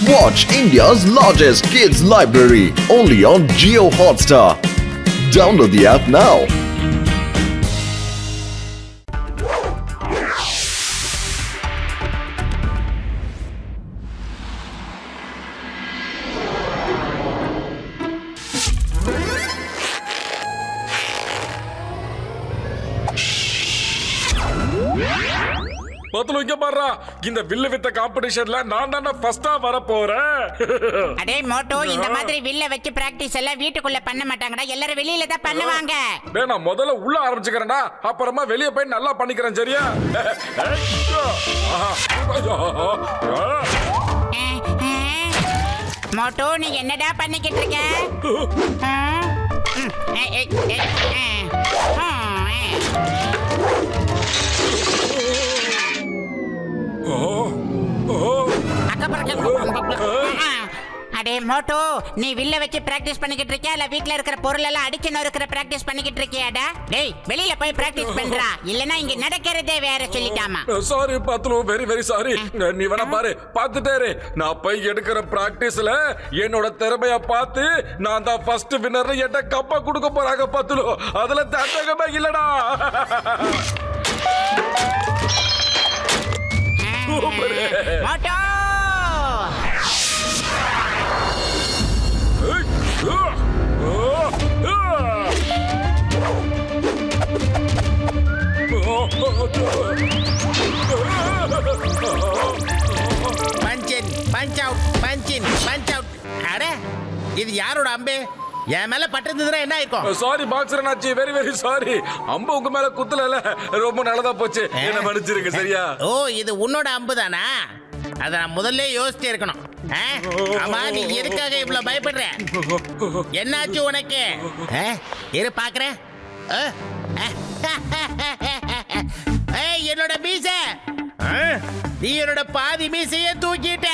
Watch India's largest kids library only on Jio Hotstar. Download the app now. பத்துலுங்க பாறா இந்த வில்ல வித்த காம்படிஷன்ல நான் தான ஃபர்ஸ்டா வர போறேன். அடே மோட்டோ இந்த மாதிரி வில்ல வச்சு பிராக்டீஸ் எல்லாம் வீட்டுக்குள்ள பண்ண மாட்டாங்கடா, எல்லாரும் வெளியில தான் பண்ணுவாங்க. டேய் நான் முதல்ல உள்ள ஆரம்பிச்சுக்கறேன்டா, அப்புறமா வெளிய போய் நல்லா பண்ணிக்கிறேன் சரியா? மோட்டோ நீ என்னடா பண்ணிக்கிட்டு இருக்க? அடே மோட்டோ நீ வில்ல வச்சு பிராக்டீஸ் பண்ணிக்கிட்டு இருக்கியா இல்ல வீட்ல இருக்கிற பொருள் எல்லாம் அடிச்சு நொறுக்கிற பிராக்டீஸ் பண்ணிக்கிட்டு இருக்கியாடா? டேய் வெளியில போய் பிராக்டீஸ் பண்றா, இல்லனா இங்க நடக்கிறதே வேற சொல்லிட்டாமா. Sorry பத்துலு, very very sorry. நீ வேணா பாரு, பாத்துட்டே இரு. நான் போய் எடுக்கிற பிராக்டீஸ்ல என்னோட திறமைய பார்த்து நான் தான் ஃபர்ஸ்ட் வின்னர் எட்ட கப்ப கொடுக்க போறாங்க பத்துலு. அதுல தட்டகமே இல்லடா. மோட்டோ இது யாரோட அம்பே? என் மேல பட்டிருந்ததுன்னா என்ன இருக்கும்? சாரி பாக்ஸர் நாச்சி, வெரி வெரி சாரி. அம்பு உங்க மேல குத்தல, ரொம்ப நல்லதா போச்சு. என்ன மன்னிச்சிருங்க சரியா? ஓ இது உன்னோட அம்பு தானா? அத நான் முதல்ல யோசிச்சு இருக்கணும். ஆமா நீ எதுக்காக இவ்வளவு பயப்படுற? என்னாச்சு உனக்கு? இரு பாக்குறேன். என்னோட மீச, நீ என்னோட பாதி மீசையே தூக்கிட்ட.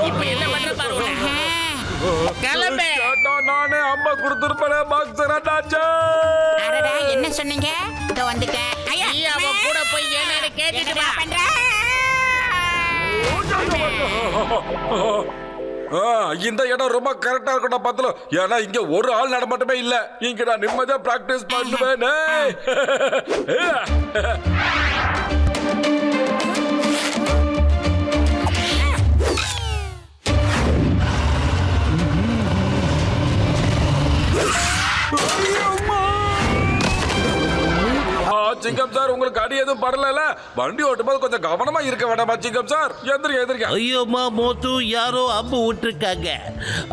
இப்ப என்ன பண்ற பாரு. கிளம்பு. நானே அம்மா கொடுத்துருப்பேன் பாக்ஸர் அண்ணாச்சி. அடடா என்ன சொன்னீங்க? இதோ வந்துட்டேன். ஐயா நீ அவன் கூட போய் என்னன்னு கேட்டுட்டு வா. இந்த இடம் ரொம்ப கரெக்டா இருக்கட்டும் பத்தல. ஏன்னா இங்க ஒரு ஆள் நடமாட்டமே இல்ல. இங்க நான் நிம்மதியா பிராக்டிஸ் பண்ணுவேன். சிங்கம் சார் உங்களுக்கு அடி எதுவும் படல? வண்டி ஓட்டும்போது கொஞ்சம் கவனமா இருக்க வேண்டாமா சிங்கம் சார்? எந்திரிக்க எந்திரிக்க. ஐயோமா மோத்து யாரோ அம்பு விட்டுருக்காங்க,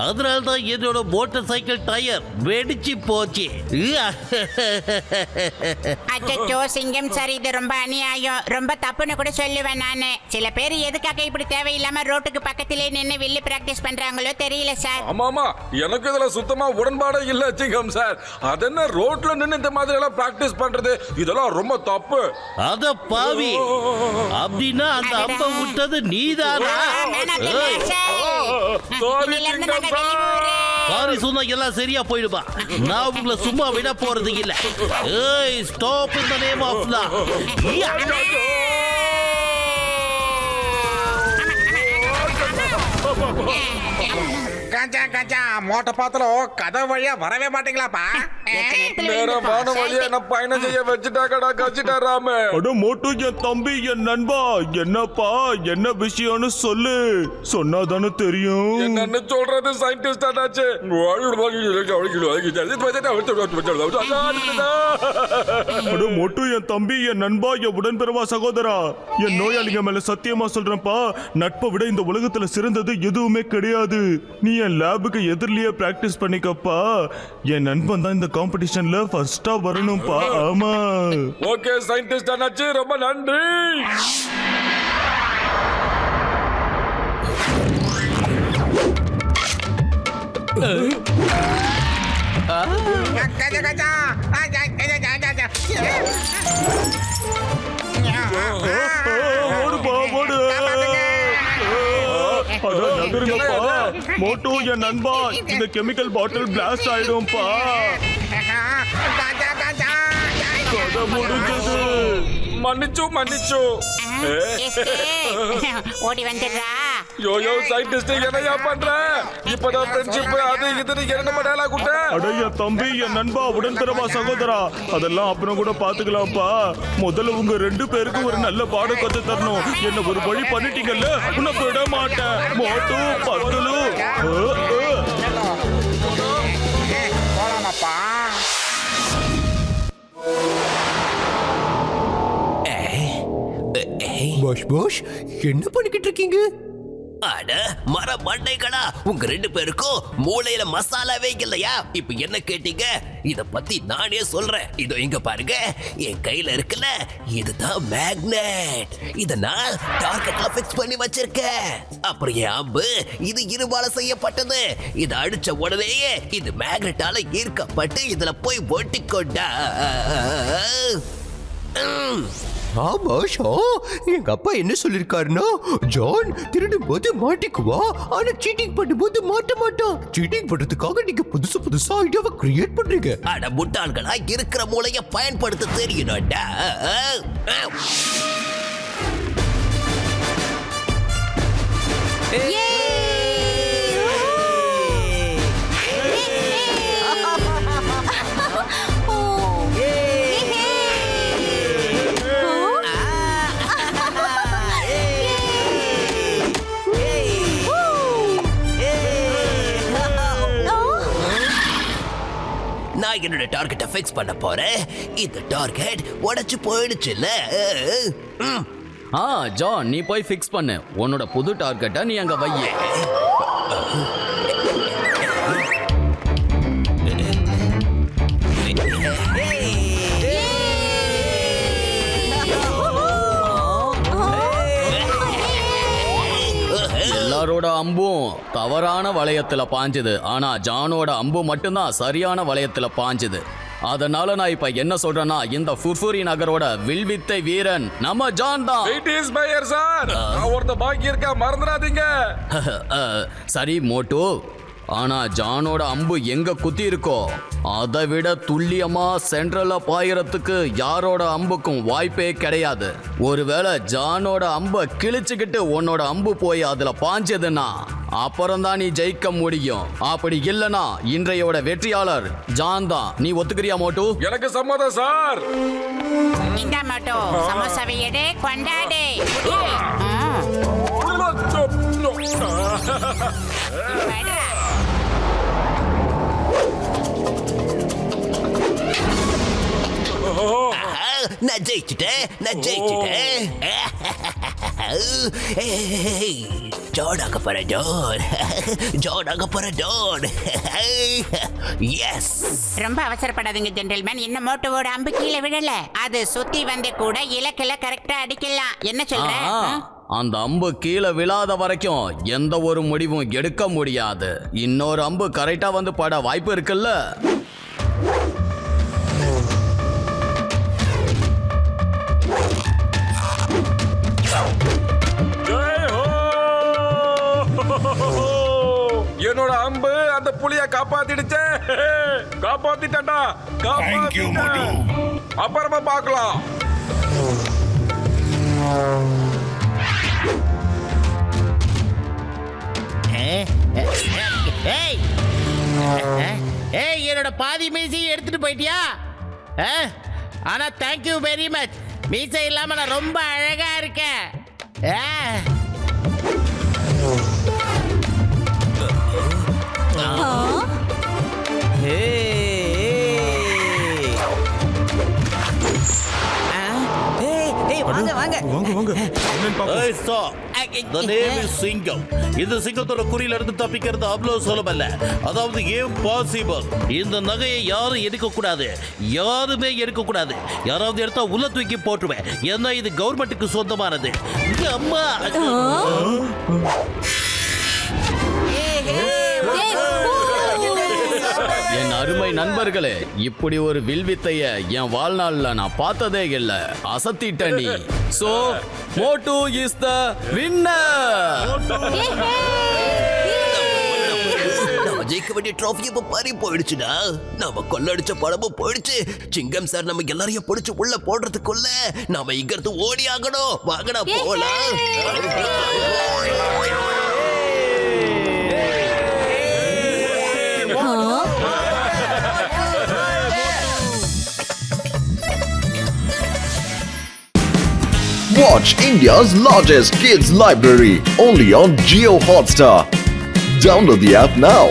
அதனால தான் என்னோட மோட்டார் சைக்கிள் டயர் வெடிச்சு போச்சு. அச்சோ சிங்கம் சார், இது ரொம்ப அநியாயம், ரொம்ப தப்புன்னு கூட சொல்லுவேன் நானு. சில பேர் எதுக்காக இப்படி தேவையில்லாம ரோட்டுக்கு பக்கத்திலே நின்னு வில்லு பிராக்டிஸ் பண்றாங்களோ தெரியல சார். ஆமாமா எனக்கு இதுல சுத்தமா உடன்பாடே இல்ல சிங்கம் சார். அதென்ன ரோட்ல நின்னு இந்த மாதிரி எல்லாம் பிராக்டிஸ் பண்றது இதெல்லாம் ரொம்ப தப்பு. அத பாவி, அப்படின்னா அந்த அம்பை விட்டது நீதானா? சாரி சொன்னா எல்லாம் சரியா போயிடுமா? நான் உங்களை சும்மா விட போறது இல்ல. ஏய் stop in the name of law. கஞ்சா கஞ்சா மோட்ட பாத்தல கதை வழியா வரவே மாட்டீங்களாப்பா? நேரம் வான வழியா என்ன பயணம் செய்ய வச்சுட்டாக்கடா கச்சிட்டாராம. அட மோட்டு என் தம்பி என் நண்பா, என்னப்பா என்ன விஷயம்னு சொல்லு, சொன்னாதானே தெரியும். என்னன்னு சொல்றது சயின்டிஸ்ட் ஆச்சு. அட மோட்டு என் தம்பி என் நண்பா என் உடன்பிறவா சகோதரா, என் நோயாளிங்க மேல சத்தியமா சொல்றேன்ப்பா, நட்பை விட இந்த உலகத்துல சிறந்தது எதுவுமே கிடையாது. நீ என் லேபுக்கு எதிரிலேயே பிராக்டிஸ் பண்ணிக்கப்பா. என் நண்பன் தான் இந்த காம்படிஷன்ல ஃபர்ஸ்டா வரணும்பா. ஆமா ஓகே சயின்டிஸ்ட் அண்ணாச்சி, ரொம்ப நன்றி. கஞ்சா கஞ்சா ஓடுப்பா ஓடு. அதான் நகருங்கப்பா. மோட்டு என் நண்பா, இந்த கெமிக்கல் பாட்டில் பிளாஸ்ட் ஆயிடும்பா. கதை முடிஞ்சது. மன்னிச்சு ஓடி வந்துடுறா. யோயோ சயின்டிஸ்ட் என்னையா பண்ற? இப்பதான் ஃப்ரெண்ட்ஷிப் அது இதுன்னு என்ன டயலாக் விட்ட? அடைய தம்பி, என் நண்பா, உடன்பிறவா சகோதரா, அதெல்லாம் அப்புறம் கூட பாத்துக்கலாம்ப்பா. முதல்ல உங்க 2 பேருக்கு ஒரு நல்ல பாடம் கத்து தரணும். என்ன ஒரு வழி பண்ணிட்டீங்கல்ல, உன்னை விட மாட்டேன். மோட்டு பத்துலு. போலாமாப்பா? பாஷ் பாஷ், என்ன பண்ணிக்கிட்டு இருக்கீங்க? அட மர மண்டைகளா, உங்க 2 பேருக்கும் மூளையில மசாலாவே இல்லையா? இப்ப என்ன கேட்டீங்க? இத பத்தி நானே சொல்றேன். இதோ இங்க பாருங்க, என் கையில இருக்குல்ல, இதுதான் மேக்னெட். இத நான் டார்கெட்ல ஃபிக்ஸ் பண்ணி வச்சிருக்கேன். அப்புறம் என் அம்பு, இது இரும்பால செய்யப்பட்டது. இத அடிச்ச உடனேயே இது மேக்னெட்டால ஈர்க்கப்பட்டு இதுல போய் ஒட்டிக்கொண்டா. ஆமா ஷா, எங்க அப்பா என்ன சொல்லிருக்காருன்னா, ஜான் திருடும் போது மாட்டிக்குவா, ஆனா சீட்டிங் பண்ணும்போது மாட்ட மாட்டான். சீட்டிங் பண்றதுக்காக நீங்க புதுசா ஐடியாவை கிரியேட் பண்றீங்க. அட முட்டாள்களா, இருக்கிற மூளைய பயன்படுத்த தெரியணும்டா. நான் என்னோட டார்கெட்டை ஃபிக்ஸ் பண்ண போறேன். இந்த டார்கெட் உடைச்சு போயிடுச்சுல்ல. ஜான், நீ போய் ஃபிக்ஸ் பண்ணு. உன்னோட புது டார்கெட்டை நீ அங்க வையே. எல்லாரோட அம்பும் தவறான வளையத்துல பாஞ்சுது, ஆனா ஜானோட அம்பு மட்டும்தான் சரியான வளையத்துல பாஞ்சுது. அதனால நான் இப்ப என்ன சொல்றேன்னா, இந்த ஃபுர்ஃபுரி நகரோட வில்வித்தை வீரன் நம்ம ஜான் தான். It is fire sir. நான் ஒருத்த பாக்கி இருக்கா, மறந்துடாதீங்க. சரி மோட்டு, ஆனா ஜானோட அம்பு எங்க குத்தி இருக்கோ அதை விட துல்லியமா சென்ட்ரல்ல பாயறதுக்கு யாரோட அம்புக்கும் வாய்ப்பே கிடையாது. ஒருவேளை ஜானோட அம்பை கிழிச்சுக்கிட்டு உன்னோட அம்பு போய் அதுல பாஞ்சதுன்னா அப்புறம் தான் நீ ஜெயிக்க முடியும். அப்படி இல்லனா இன்றையோட வெற்றியாளர் ஜான் தான். நீ ஒத்துக்கிறியா மோட்டு? எனக்கு சம்மதம் சார். இந்த மோட்டு, சமோசாவை எடு, கொண்டாடு. நான் ஜெயிச்சிட்டேன். ஜோடாக போற ஜோன். எஸ். ரொம்ப அவசரப்படாதீங்க ஜென்டில்மேன். இன்னும் மோட்டோவோட அம்பு கீழே விடல. அது சுத்தி வந்து கூட இலக்குல கரெக்டா அடிக்கலாம். என்ன சொல்ற? அந்த அம்பு கீழே விழாத வரைக்கும் எந்த ஒரு முடிவும் எடுக்க முடியாது. இன்னொரு அம்பு கரெக்டா வந்து பட வாய்ப்பு இருக்குல்ல. என்னோட அம்பு அந்த புலிய காப்பாத்திடுச்சே. காப்பாத்திட்டா. அப்புறமா பார்க்கலாம். என்னோட பாதி மீசையை எடுத்துட்டு போயிட்டியா? ஆனா தேங்க்யூ வெரி மச். மீசை இல்லாம நான் ரொம்ப அழகா இருக்கேன். வாங்க சிங்கம். இந்த சிங்கத்தோட குறியில இருந்து தப்பிக்கிறது அவ்வளவு சுலபம் இல்ல. அதாவது இம்பாசிபிள். இந்த நகையை யாரும் எடுக்க கூடாது, யாருமே எடுக்க கூடாது. யாராவது எடுத்தா உள்ள தூக்கி போட்டுருவேன். ஏன்னா இது கவர்மெண்ட்டுக்கு சொந்தமானது. அம்மா என் அருமை நண்பர்களே, இப்படி ஒரு வில்வித்தைய என் வாழ்நாள்ல நான் பார்த்ததே இல்ல. அசத்திட்ட நீ. So Motu is the winner. நம்ம ஜெயிக்க வேண்டிய ட்ராஃபி இப்ப பறி போயிடுச்சுடா. நாம கொள்ளடிச்ச பணமும் போயிடுச்சு. சிங்கம் சார் நம்ம எல்லாரையும் பிடிச்சு உள்ள போடுறதுக்குள்ள நாம இங்க இருந்து ஓடி ஆகணும். வாங்கடா போலாம். Watch India's largest kids library only on Geo Hotstar. Download the app now.